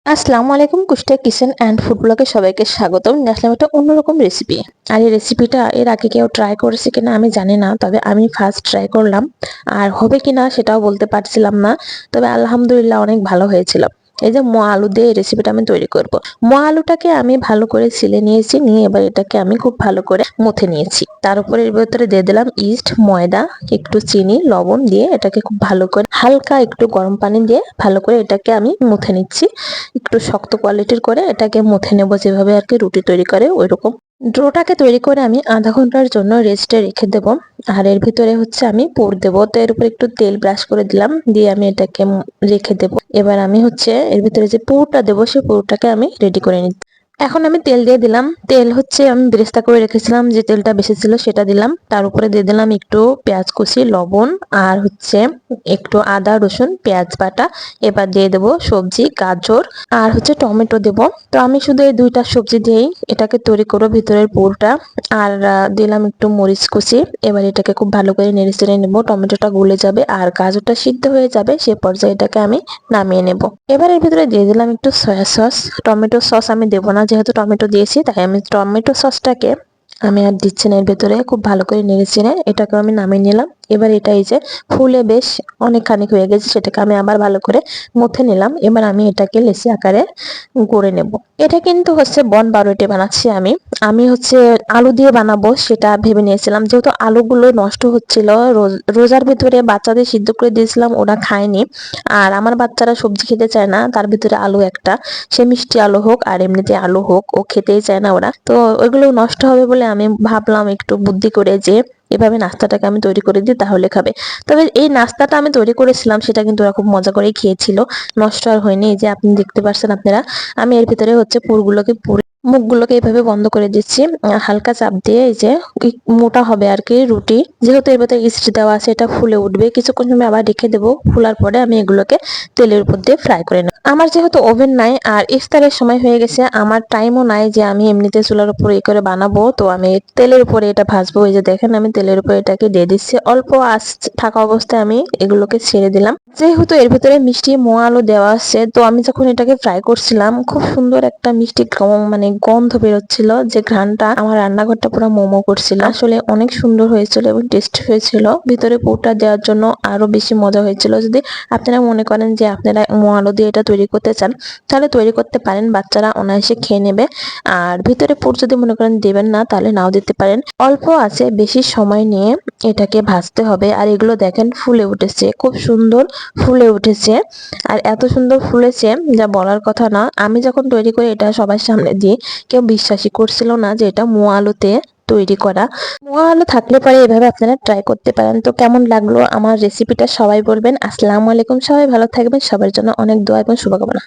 আসসালামু আলাইকুম, Kushtia kitchen and food ব্লগে সবাইকে স্বাগতম। নিয়ে আসলাম একটা অন্যরকম রেসিপি। আর এই রেসিপিটা এর আগে কেউ ট্রাই করেছে কিনা আমি জানি না, তবে আমি ফার্স্ট ট্রাই করলাম। আর হবে কিনা সেটাও বলতে পারছিলাম না, তবে আলহামদুলিল্লাহ অনেক ভালো হয়েছিল। এই যে মোয়া আলু দিয়ে এই রেসিপিটা আমি তৈরি করব। মোয়া আলুটাকে আমি ভালো করে ছিলে নিয়েছি, নিয়ে এবার এটাকে আমি খুব ভালো করে মুথে নিয়েছি। তার উপরে এর ভেতরে দিয়ে দিলাম ইস্ট, ময়দা, একটু চিনি, লবণ দিয়ে এটাকে খুব ভালো করে হালকা একটু গরম পানি দিয়ে ভালো করে এটাকে আমি মুথে নিচ্ছি। একটু শক্ত কোয়ালিটির করে এটাকে মুথে নেব, যেভাবে আর কি রুটি তৈরি করে ওইরকম। ডোটাকে তৈরি করে আমি আধা ঘন্টার জন্য রেস্টে রেখে দেব। আর এর ভিতরে হচ্ছে আমি পুর দেবো, তো এর উপর একটু তেল ব্রাশ করে দিলাম, দিয়ে আমি এটাকে রেখে দেব। এবার আমি হচ্ছে এর ভিতরে যে পুরটা দেবো সেই পুরটাকে আমি রেডি করে নিচ্ছি। এখন আমি তেল দিয়ে দিলাম। তেল হচ্ছে আমি বেরেস্তা করে রেখেছিলাম, যে তেলটা বেশি ছিল সেটা দিলাম। তার উপরে দিয়ে দিলাম একটু পেঁয়াজ কুচি, লবণ, আর হচ্ছে একটু আদা রসুন পেঁয়াজ বাটা। এবার দিয়ে দেবো সবজি, গাজর আর হচ্ছে টমেটো দেব। তো আমি শুধু এই দুইটা সবজি দিয়েই এটাকে তৈরি করবো, ভিতরের পুরটা। আর দিলাম একটু মরিচ কুচি। এবার এটাকে খুব ভালো করে নেড়ে চেড়ে নেবো, টমেটোটা গলে যাবে আর গাজরটা সিদ্ধ হয়ে যাবে, সে পর্যায়ে এটাকে আমি নামিয়ে নেব। এবার এর ভিতরে দিয়ে দিলাম একটু সয়া সস। টমেটো সস আমি দেবো না, যেহেতু টমেটো দিয়েছি, তাই আমি টমেটো সসটাকে আমি আর দিচ্ছি না। এর ভেতরে খুব ভালো করে নেড়ে চেড়ে এটাকে আমি নামিয়ে নিলাম। এবার এটা এই যে ফুলে বেশ অনেকখানি হয়ে গেছে, সেটাকে আমি আবার ভালো করে মুথে নিলাম। এবার আমি এটাকে লেচি আকারে গড়ে নেব। এটা কিন্তু হচ্ছে বন বারোটি বানাচ্ছি আমি। আমি হচ্ছে আলু দিয়ে বানাবো সেটা ভেবে নিয়েছিলাম, যেহেতু আলুগুলো নষ্ট হচ্ছিল। রোজার ভিতরে বাচ্চাদের সিদ্ধ করে দিয়েছিলাম, ওরা খায়নি। আর আমার বাচ্চারা সবজি খেতে চায় না, তার ভিতরে আলু একটা, সে মিষ্টি আলু হোক আর এমনিতে আলু হোক, ও খেতেই চায় না ওরা। তো ওইগুলো নষ্ট হবে বলে আমি ভাবলাম একটু বুদ্ধি করে যে এভাবে নাস্তাটাকে আমি তৈরি করে দিই, তাহলে খাবে। তবে এই নাস্তাটা আমি তৈরি করেছিলাম, সেটা কিন্তু ওরা খুব মজা করেই খেয়েছিল, নষ্ট আর হয়নি। এই যে আপনি দেখতে পাচ্ছেন আপনারা, আমি এর ভিতরে হচ্ছে পুরগুলোকে মুখগুলোকে এইভাবে বন্ধ করে দিচ্ছি। হালকা চাপ দিয়ে এই যে মোটা হবে আর কি রুটি, যেহেতু এর ভেতরে ইস্ট দেওয়া আছে, এটা ফুলে উঠবে। কিছুক্ষণ সময় আবার রেখে দেবো, ফুলার পরে আমি এগুলোকে তেলের উপর দিয়ে ফ্রাই করে নেব। আমার যেহেতু ওভেন নাই আর ইফতারের সময় হয়ে গেছে, আমার টাইমও নাই যে আমি এমনিতে চুলার উপর এই করে বানাবো, তো আমি তেলের উপরে এটা ভাজবো। এই যে দেখেন, আমি তেলের উপরে এটাকে দিয়ে দিচ্ছি। অল্প আঁচ থাকা অবস্থায় আমি এগুলোকে ছেড়ে দিলাম। যেহেতু এর ভিতরে মিষ্টি মোয়া আলু দেওয়া আছে, তো আমি যখন এটাকে ফ্রাই করছিলাম, খুব সুন্দর একটা মিষ্টি মানে গন্ধ বেরোচ্ছিল, যে ঘ্রাণটা আমার রান্নাঘরটা পুরো মোমো করছিল। আসলে অনেক সুন্দর হয়েছিল এবং টেস্ট হয়েছিল। ভিতরে পুরটা দেওয়ার জন্য আরো বেশি মজা হয়েছিল। যদি আপনারা মনে করেন যে আপনারা মোয়া আলু দিয়ে এটা তৈরি করতে চান, তাহলে তৈরি করতে পারেন, বাচ্চারা অনায়াসে খেয়ে নেবে। আর ভিতরে পুর যদি মনে করেন দেবেন না, তাহলে নাও দিতে পারেন। অল্প আছে বেশি সময় নিয়ে এটাকে ভাজতে হবে। আর এগুলো দেখেন ফুলে উঠেছে, খুব সুন্দর ফুলে উঠেছে। আর এত সুন্দর ফুলেছে যা বলার কথা না। আমি যখন তৈরি করে এটা সবার সামনে দিই, কেউ বিশ্বাসই করছিল না যে এটা মোয়া আলুতে তৈরি করা। মোয়া আলু থাকলে পরে এভাবে আপনারা ট্রাই করতে পারেন। তো কেমন লাগলো আমার রেসিপিটা সবাই বলবেন। আসসালামু আলাইকুম, সবাই ভালো থাকবেন, সবার জন্য অনেক দোয়া এবং শুভকামনা।